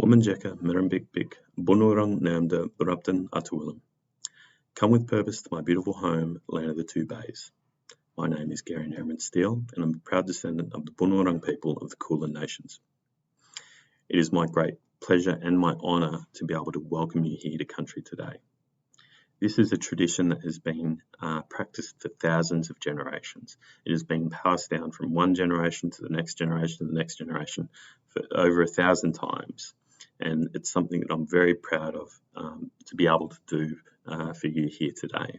Womanjeka Merrimbik Boon Wurrung Namda Burrupton Atuwillam. Come with purpose to my beautiful home, land of the two bays. My name is Gheran Yarraman Steel, and I'm a proud descendant of the Boon Wurrung people of the Kulin Nations. It is my great pleasure and my honour to be able to welcome you here to country today. This is a tradition that has been practiced for thousands of generations. It has been passed down from one generation to the next generation to the next generation for over 1,000 times. And it's something that I'm very proud of to be able to do for you here today.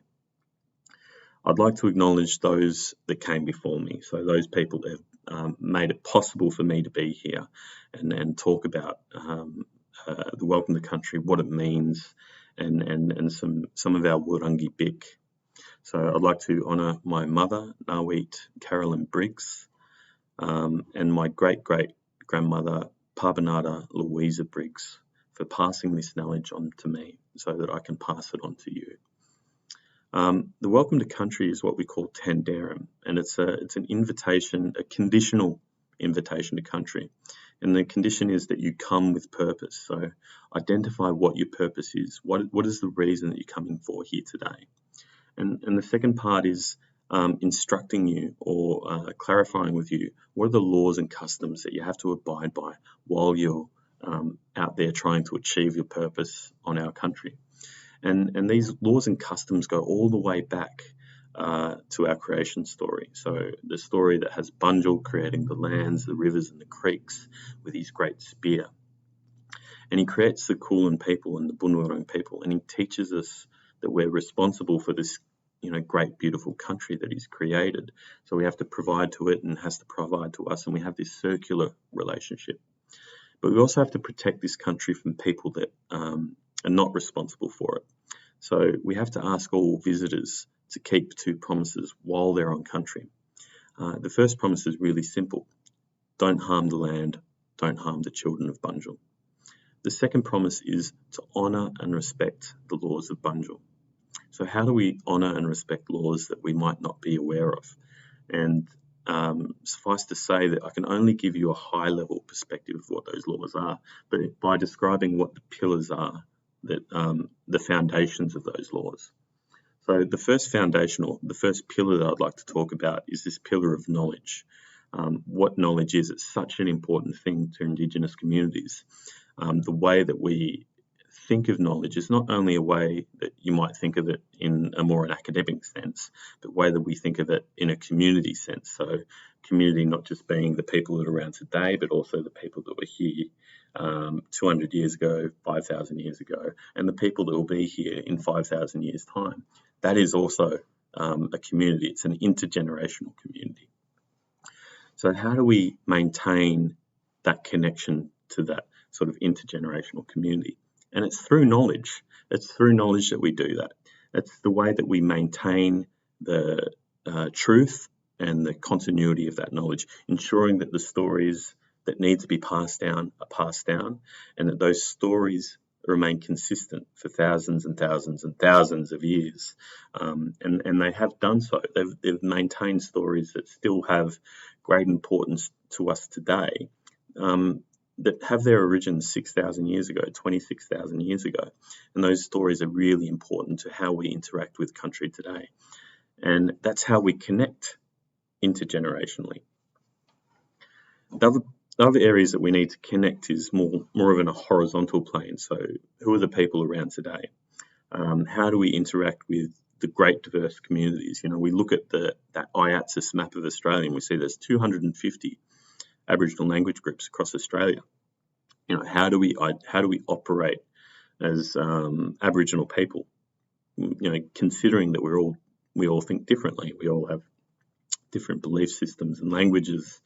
I'd like to acknowledge those that came before me, so those people that have made it possible for me to be here and talk about the Welcome to Country, what it means, and some of our Wurrungi Bik. So I'd like to honour my mother, Nawit Carolyn Briggs, and my great-great-grandmother, Pabanada Louisa Briggs, for passing this knowledge on to me so that I can pass it on to you. The Welcome to Country is what we call Tandarum, and it's an invitation, a conditional invitation to country. And the condition is that you come with purpose. So identify what your purpose is. What is the reason that you're coming for here today? And the second part is instructing you or clarifying with you what are the laws and customs that you have to abide by while you're out there trying to achieve your purpose on our country. And these laws and customs go all the way back to our creation story. So the story that has Bunjil creating the lands, the rivers and the creeks with his great spear. And he creates the Kulin people and the Boon Wurrung people, and he teaches us that we're responsible for this great, beautiful country that he's created. So we have to provide to it and it has to provide to us, and we have this circular relationship. But we also have to protect this country from people that are not responsible for it. So we have to ask all visitors to keep two promises while they're on country. The first promise is really simple. Don't harm the land, don't harm the children of Bunjil. The second promise is to honour and respect the laws of Bunjil. So how do we honour and respect laws that we might not be aware of? And suffice to say that I can only give you a high-level perspective of what those laws are, but by describing what the pillars are, that the foundations of those laws. So the first foundation, or the first pillar that I'd like to talk about, is this pillar of knowledge. What knowledge is? It's such an important thing to Indigenous communities. The way that we think of knowledge is not only a way that you might think of it in a more an academic sense, but way that we think of it in a community sense. So community not just being the people that are around today, but also the people that were here 200 years ago, 5,000 years ago, and the people that will be here in 5,000 years' time. That is also a community. It's an intergenerational community. So how do we maintain that connection to that sort of intergenerational community? And it's through knowledge. It's through knowledge that we do that. It's the way that we maintain the truth and the continuity of that knowledge, ensuring that the stories that need to be passed down are passed down, and that those stories remain consistent for thousands and thousands and thousands of years. And they have done so. They've maintained stories that still have great importance to us today, that have their origins 6,000 years ago, 26,000 years ago. And those stories are really important to how we interact with country today. And that's how we connect intergenerationally. The other areas that we need to connect is more of in a horizontal plane. So who are the people around today? How do we interact with the great diverse communities? We look at that IATSIS map of Australia, and we see there's 250 Aboriginal language groups across Australia. How do we operate as Aboriginal people? Considering that we all think differently, we all have different belief systems and languages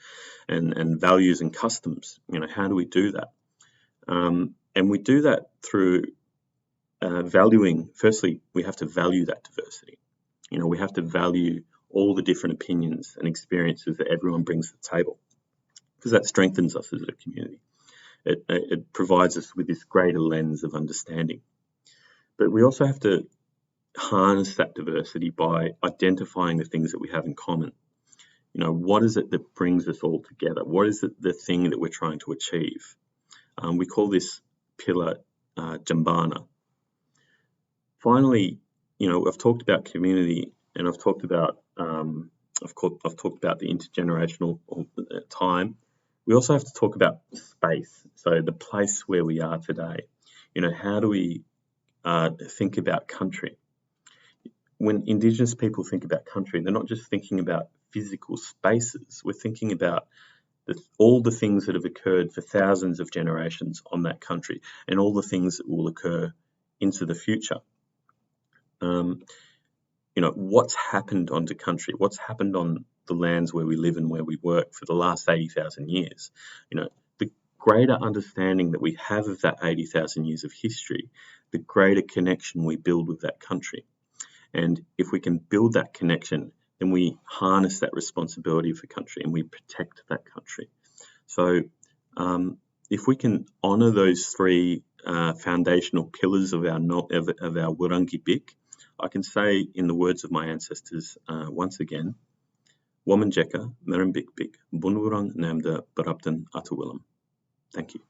and values and customs. How do we do that? And we do that through valuing. Firstly, we have to value that diversity. We have to value all the different opinions and experiences that everyone brings to the table, because that strengthens us as a community. It provides us with this greater lens of understanding. But we also have to harness that diversity by identifying the things that we have in common. What is it that brings us all together? What is it, the thing that we're trying to achieve? We call this pillar Jambana. Finally, I've talked about community, and I've talked about I've talked about the intergenerational time. We also have to talk about space, so the place where we are today. How do we think about country? When Indigenous people think about country, they're not just thinking about physical spaces. We're thinking about all the things that have occurred for thousands of generations on that country, and all the things that will occur into the future. What's happened onto country? What's happened on the lands where we live and where we work for the last 80,000 years? The greater understanding that we have of that 80,000 years of history, the greater connection we build with that country. And if we can build that connection, then we harness that responsibility for country and we protect that country. So if we can honour those three foundational pillars of our Wurrungi Bik, I can say, in the words of my ancestors, once again, Womanjeka, Merembik Bik, Boon Wurrung Namda Barabdan Atuwillam. Thank you.